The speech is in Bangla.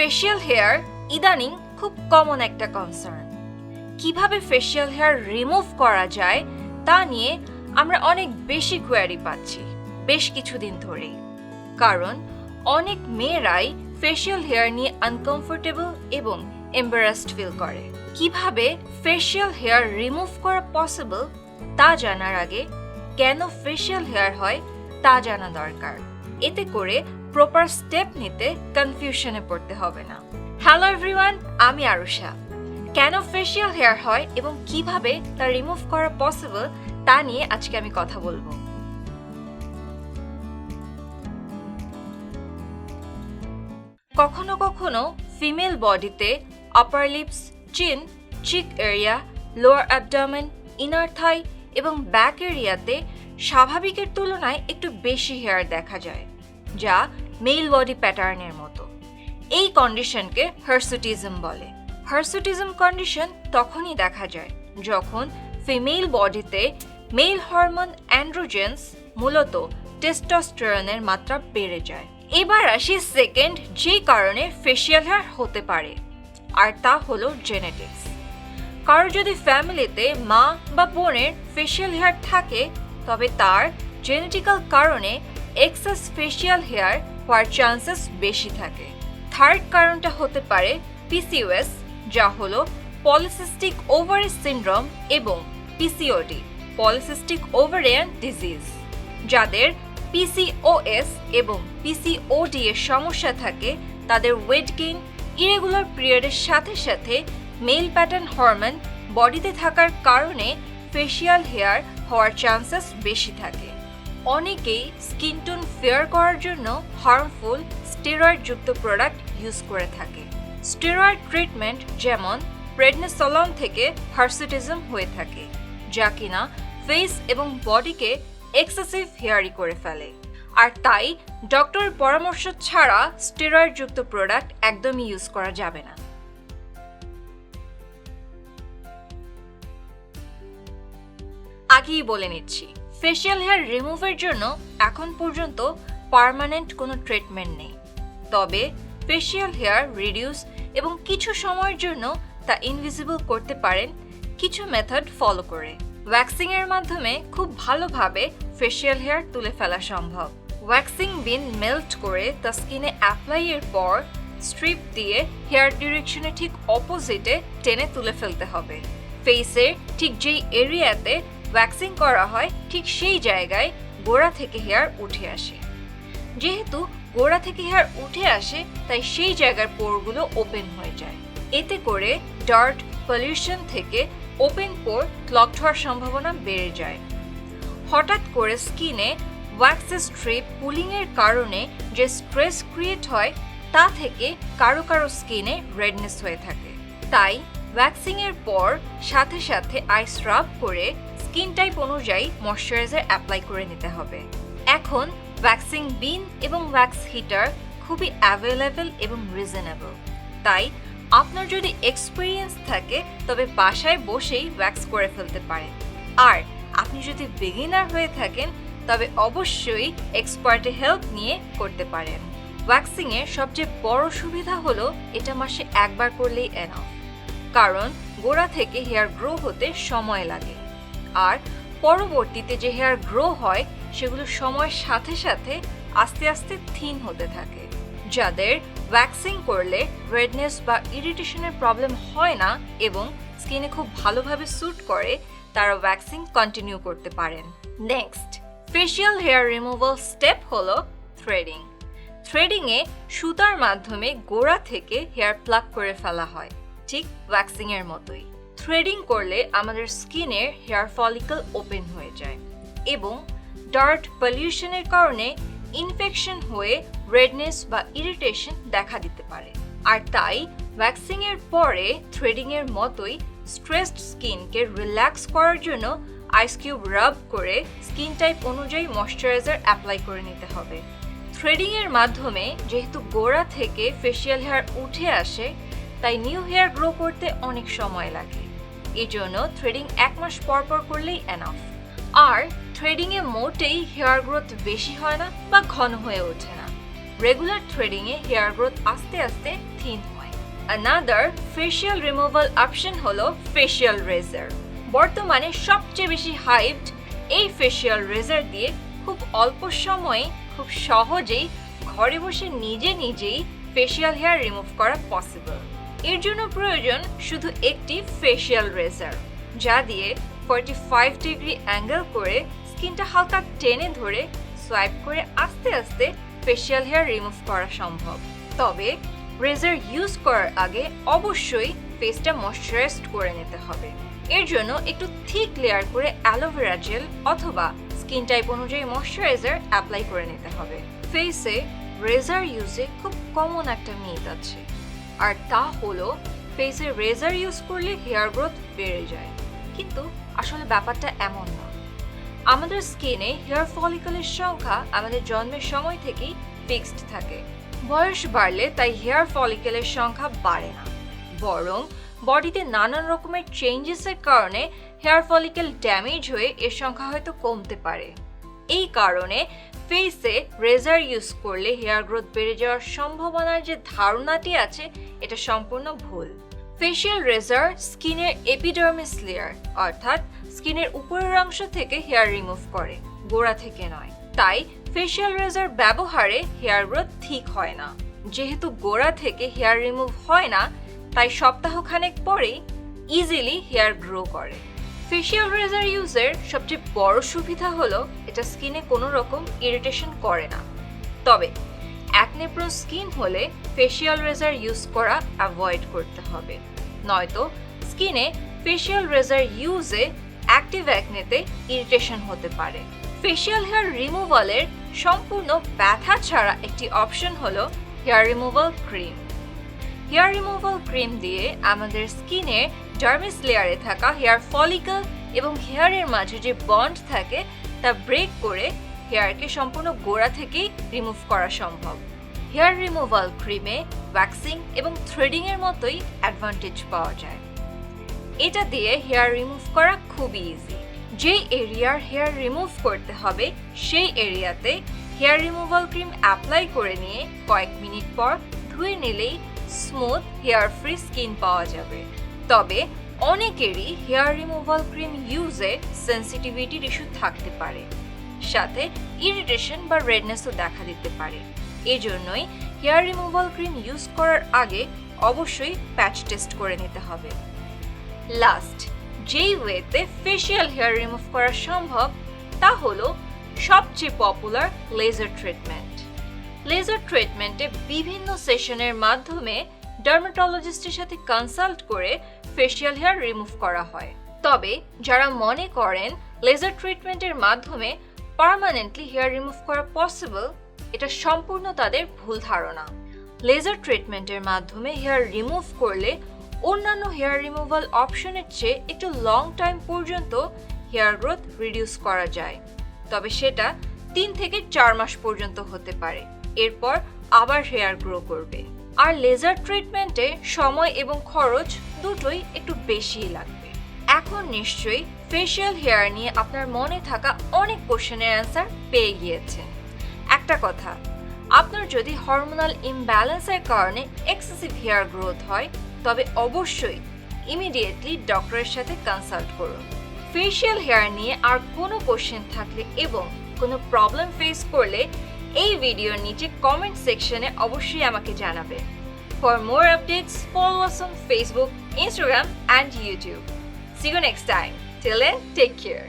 ফেশিয়াল হেয়ার ইদানিং খুব কমন একটা কনসার্ন। কিভাবে ফেশিয়াল হেয়ার রিমুভ করা যায় তা নিয়ে আমরা অনেক বেশি কোয়ারি পাচ্ছি বেশ কিছুদিন ধরেই। কারণ অনেক মেয়েরাই ফেশিয়াল হেয়ার নিয়ে আনকমফোর্টেবল এবং এম্বারাসড ফিল করে। কিভাবে ফেশিয়াল হেয়ার রিমুভ করা পসিবল তা জানার আগে কেন ফেশিয়াল হেয়ার হয় তা জানা দরকার। এতে করে প্রপার স্টেপ নিতে কনফিউশনে পড়তে হবে না। হ্যালো এভরিওয়ান, আমি আরুষা। কেন ফেশিয়াল হেয়ার হয় এবং কিভাবে তা রিমুভ করা পসিবল তা নিয়ে আজকে আমি কথা বলবো। কখনো কখনো ফিমেল বডিতে upper lips, chin, cheek area, lower abdomen, inner thigh এবং ব্যাক এরিয়াতে স্বাভাবিকের তুলনায় একটু বেশি হেয়ার দেখা যায়, যা মেল বডি প্যাটার্নের মতো। এই কন্ডিশনকে হার্সুটিজম বলে। হার্সুটিজম কন্ডিশন তখনই দেখা যায় যখন ফিমেল বডিতে মেল হরমোন অ্যান্ড্রোজেন্স, মূলত টেস্টোস্টেরনের মাত্রা বেড়ে যায়। এবার আসি সেকেন্ড যে কারণে ফেশিয়াল হেয়ার হতে পারে, আর তা হলো জেনেটিক্স। কারো যদি ফ্যামিলিতে মা বা বোনের ফেশিয়াল হেয়ার থাকে তবে তার জেনেটিক্যাল কারণে এক্সেস ফেশিয়াল হেয়ার হওয়ার চান্সেস বেশি থাকে। থার্ড কারণটা হতে পারে পিসিওএস, যা হলো পলিসিস্টিক ওভারি সিনড্রোম, এবং পিসিওডি, পলিসিস্টিক ওভারিয়ান ডিজিজ। যাদের পিসিওএস এবং পিসিওডি এর সমস্যা থাকে তাদের ওয়েট গেইন, ইরেগুলার পিরিয়ডের সাথে সাথে মেল প্যাটার্ন হরমোন বডিতে থাকার কারণে ফেশিয়াল হেয়ার হওয়ার চান্সেস বেশি থাকে। অনেকেই স্কিন টোন ফেয়ার করার জন্য হার্মফুল স্টেরয়েড যুক্ত প্রোডাক্ট ইউজ করে থাকে। স্টেরয়েড ট্রিটমেন্ট যেমন প্রেডনিসোলন থেকে হার্সুটিজম হয়ে থাকে, যা কিনা ফেস এবং বডিকে এক্সেসিভ হেয়ারি করে ফেলে। আর তাই ডক্টরের পরামর্শ ছাড়া স্টেরয়েড যুক্ত প্রোডাক্ট একদমই ইউজ করা যাবে না। আগেই বলে নিচ্ছি, ফেশিয়াল হেয়ার রিমুভের জন্য এখন পর্যন্ত পার্মানেন্ট কোনো ট্রিটমেন্ট নেই। তবে ফেশিয়াল হেয়ার রিডিউস এবং কিছু সময়ের জন্য তা ইনভিজিবল করতে পারেন কিছু মেথড ফলো করে। ওয়্যাক্সিং এর মাধ্যমে খুব ভালোভাবে ফেশিয়াল হেয়ার তুলে ফেলা সম্ভব। ওয়্যাক্সিং বিন মেল্ট করে তা স্কিনে অ্যাপ্লাই এর পর স্ট্রিপ দিয়ে হেয়ার ডিরেকশনে ঠিক অপোজিটে টেনে তুলে ফেলতে হবে। ফেসের ঠিক যেই এরিয়াতে ওয়্যাক্সিং করা হয় ঠিক সেই জায়গায় গোড়া থেকে হেয়ার উঠে আসে। যেহেতু গোড়া থেকে হেয়ার উঠে আসে তাই সেই জায়গার পোরগুলো ওপেন হয়ে যায়। এতে করে ডার্ট, পলিউশন থেকে ওপেন পোর ক্লগড হওয়ার সম্ভাবনা বেড়ে যায়। হঠাৎ করে স্কিনে ওয়্যাক্সের স্ট্রিপ পুলিং এর কারণে যে স্ট্রেস ক্রিয়েট হয় তা থেকে কারো কারো স্কিনে রেডনেস হয়ে থাকে। তাই ওয়্যাক্সিং এর পর সাথে সাথে আইস রাব করে স্কিন টাইপ অনুযায়ী ময়শ্চারাইজার অ্যাপ্লাই করে নিতে হবে। এখন ওয়্যাক্সিং বিন এবং ওয়্যাক্স হিটার খুবই অ্যাভেলেবল এবং রিজনেবল। তাই আপনার যদি এক্সপিরিয়েন্স থাকে তবে বাসায় বসেই ওয়্যাক্স করে ফেলতে পারেন। আর আপনি যদি বিগিনার হয়ে থাকেন তবে অবশ্যই এক্সপার্টের হেল্প নিয়ে করতে পারেন। ওয়্যাক্সিং এর সবচেয়ে বড় সুবিধা হলো এটা মাসে একবার করলেই এনাফ, কারণ গোড়া থেকে হেয়ার গ্রো হতে সময় লাগে। আর পরবর্তীতে যে হেয়ার গ্রো হয় সেগুলো সময়ের সাথে সাথে আস্তে আস্তে থিন হতে থাকে। যাদের ওয়্যাক্সিং করলে রেডনেস বা ইরিটেশনের প্রবলেম হয় না এবং স্কিনে খুব ভালোভাবে স্যুট করে তারা ওয়্যাক্সিং কন্টিনিউ করতে পারেন। Next facial hair removal step হলো থ্রেডিং। থ্রেডিংয়ে সুতার মাধ্যমে গোড়া থেকে হেয়ার প্লাক করে ফেলা হয়, ঠিক ওয়্যাক্সিং এর মতোই। থ্রেডিং করলে আমাদের স্কিনের হেয়ার ফলিকল ওপেন হয়ে যায় এবং ডার্ট, পলিউশনের কারণে ইনফেকশন হয়ে রেডনেস বা ইরিটেশন দেখা দিতে পারে। আর তাই ওয়্যাক্সিং এর পরে থ্রেডিং এর মতোই স্ট্রেসড স্কিনকে রিল্যাক্স করার জন্য আইস কিউব রাব করে স্কিন টাইপ অনুযায়ী ময়শ্চারাইজার অ্যাপ্লাই করে নিতে হবে। থ্রেডিং এর মাধ্যমে যেহেতু গোড়া থেকে ফেশিয়াল হেয়ার উঠে আসে তাই নিউ হেয়ার গ্রো করতে অনেক সময় লাগে। এজন্য থ্রেডিং 1 মাস পর পর করলেই এনাফ। আর থ্রেডিং এ মোটেই হেয়ার গ্রোথ বেশি হয় না বা ঘন হয়ে ওঠে না। রেগুলার থ্রেডিংয়ে হেয়ার গ্রোথ আস্তে আস্তে থিন হয়। অ্যানাদার ফেশিয়াল রিমুভাল অপশন হলো ফেশিয়াল রেজার। বর্তমানে সবচেয়ে বেশি হাইপড এই ফেশিয়াল রেজার দিয়ে খুব অল্প সময়ে খুব সহজেই ঘরে বসে নিজেই ফেশিয়াল হেয়ার রিমুভ করা পসিবল। এর জন্য প্রয়োজন শুধু একটি ফেশিয়াল রেজার, যা দিয়ে 45 ডিগ্রি অ্যাঙ্গেল করে স্কিনটা হালকা টেনে ধরে সোয়াইপ করে আস্তে আস্তে ফেশিয়াল হেয়ার রিমুভ করা সম্ভব। তবে রেজার ইউজ করার আগে অবশ্যই ফেসটা ময়শ্চারাইজড করে নিতে হবে। এর জন্য একটু থিক লেয়ার করে অ্যালোভেরা জেল অথবা স্কিন টাইপ অনুযায়ী ময়শ্চারাইজার অ্যাপ্লাই করে নিতে হবে। ফেসে রেজার ইউজে খুব কমন একটা মিথ আছে, আর তা হলো ফেসে রেজার ইউজ করলে হেয়ার গ্রোথ বেড়ে যায়। কিন্তু আসলে ব্যাপারটা এমন না। আমাদের স্কিনে হেয়ার ফলিকলের সংখ্যা আমাদের জন্মের সময় থেকেই ফিক্সড থাকে। বয়স বাড়লে তাই হেয়ার ফলিকলের সংখ্যা বাড়ে না, বরং বডিতে নানান রকমের চেঞ্জেসের কারণে হেয়ার ফলিকেল ড্যামেজ হয়ে এর সংখ্যা হয়তো কমতে পারে। এই কারণে ফেসে রেজার ইউজ করলে হেয়ার গ্রোথ বেড়ে যাওয়ার সম্ভাবনার যে ধারণাটি আছে এটা সম্পূর্ণ ভুল। ফেশিয়াল রেজার স্কিনের এপিডার্মিস লেয়ার অর্থাৎ স্কিনের উপরের অংশ থেকে হেয়ার রিমুভ করে, গোড়া থেকে নয়। তাই ফেশিয়াল রেজার ব্যবহারে হেয়ার গ্রোথ ঠিক হয় না। যেহেতু গোড়া থেকে হেয়ার রিমুভ হয় না, তাই সপ্তাহখানেক পরেই ইজিলি হেয়ার গ্রো করে। ফেশিয়াল রেজার ইউজের সবচেয়ে বড় সুবিধা হলো এটা স্কিনে কোনো রকম ইরিটেশন করে না। তবে অ্যাকনে প্রোন স্কিন হলে ফেশিয়াল রেজার ইউজ করা অ্যাভয়েড করতে হবে, নয়তো স্কিনে ফেশিয়াল রেজার ইউজে অ্যাক্টিভ অ্যাকনেতে ইরিটেশন হতে পারে। ফেশিয়াল হেয়ার রিমুভালের সম্পূর্ণ ব্যথা ছাড়া একটি অপশন হলো hair removal cream. Hair removal cream দিয়ে আমাদের স্কিনের ডার্মিস লেয়ারে থাকা হেয়ার ফলিকল এবং হেয়ারের মাঝে যে বন্ড থাকে তা ব্রেক করে হেয়ারকে সম্পূর্ণ গোড়া থেকেই রিমুভ করা সম্ভব। হেয়ার রিমুভাল ক্রিমে ওয়্যাক্সিং এবং থ্রেডিংয়ের মতোই অ্যাডভান্টেজ পাওয়া যায়। এটা দিয়ে হেয়ার রিমুভ করা খুবই ইজি। যেই এরিয়ার হেয়ার রিমুভ করতে হবে সেই এরিয়াতে হেয়ার রিমুভাল ক্রিম অ্যাপ্লাই করে নিয়ে কয়েক মিনিট পর ধুয়ে নিলেই স্মুথ হেয়ার ফ্রি স্কিন পাওয়া যাবে। তবে অনেকেরই হেয়ার রিমুভাল ক্রিম ইউজে সেন্সিটিভিটির ইস্যু থাকতে পারে, সাথে ইরিটেশন বা রেডনেসও দেখা দিতে পারে। এজন্যই হেয়ার রিমুভাল ক্রিম ইউজ করার আগে অবশ্যই প্যাচ টেস্ট করে নিতে হবে। লাস্ট যেই ওয়েতে ফেশিয়াল হেয়ার রিমুভ করা সম্ভব তা হলো সবচেয়ে পপুলার লেজার ট্রিটমেন্ট। লেজার ট্রিটমেন্টে বিভিন্ন সেশনের মাধ্যমে ডার্মাটোলজিস্টের সাথে কনসাল্ট করে ফেশিয়াল হেয়ার রিমুভ করা হয়। তবে যারা মনে করেন লেজার ট্রিটমেন্টের মাধ্যমে পার্মানেন্টলি হেয়ার রিমুভ করা পসিবল, এটা সম্পূর্ণ তাদের ভুল ধারণা। লেজার ট্রিটমেন্টের মাধ্যমে হেয়ার রিমুভ করলে অন্যান্য হেয়ার রিমুভাল অপশনের চেয়ে একটু লং টাইম পর্যন্ত হেয়ার গ্রোথ রিডিউস করা যায়। তবে সেটা 3 থেকে 4 মাস পর্যন্ত হতে পারে, এরপর আবার হেয়ার গ্রো করবে। আর লেজার ট্রিটমেন্টে সময় এবং খরচ দুটোই একটু বেশিই লাগবে। এখন নিশ্চয়ই ফেশিয়াল হেয়ার নিয়ে আপনার মনে থাকা অনেক কোশ্চেনের অ্যান্সার পেয়ে গিয়েছেন। একটা কথা, আপনার যদি হরমোনাল ইমব্যালেন্সের কারণে এক্সেসিভ হেয়ার গ্রোথ হয় তবে অবশ্যই ইমিডিয়েটলি ডক্টরের সাথে কনসাল্ট করুন। ফেশিয়াল হেয়ার নিয়ে আর কোনো কোশ্চেন থাকলে এবং কোনো প্রবলেম ফেস করলে এই ভিডিওর নিচে কমেন্ট সেকশনে অবশ্যই আমাকে জানাবে। For more updates follow us on Facebook, Instagram and YouTube. See you next time. Till then, take care.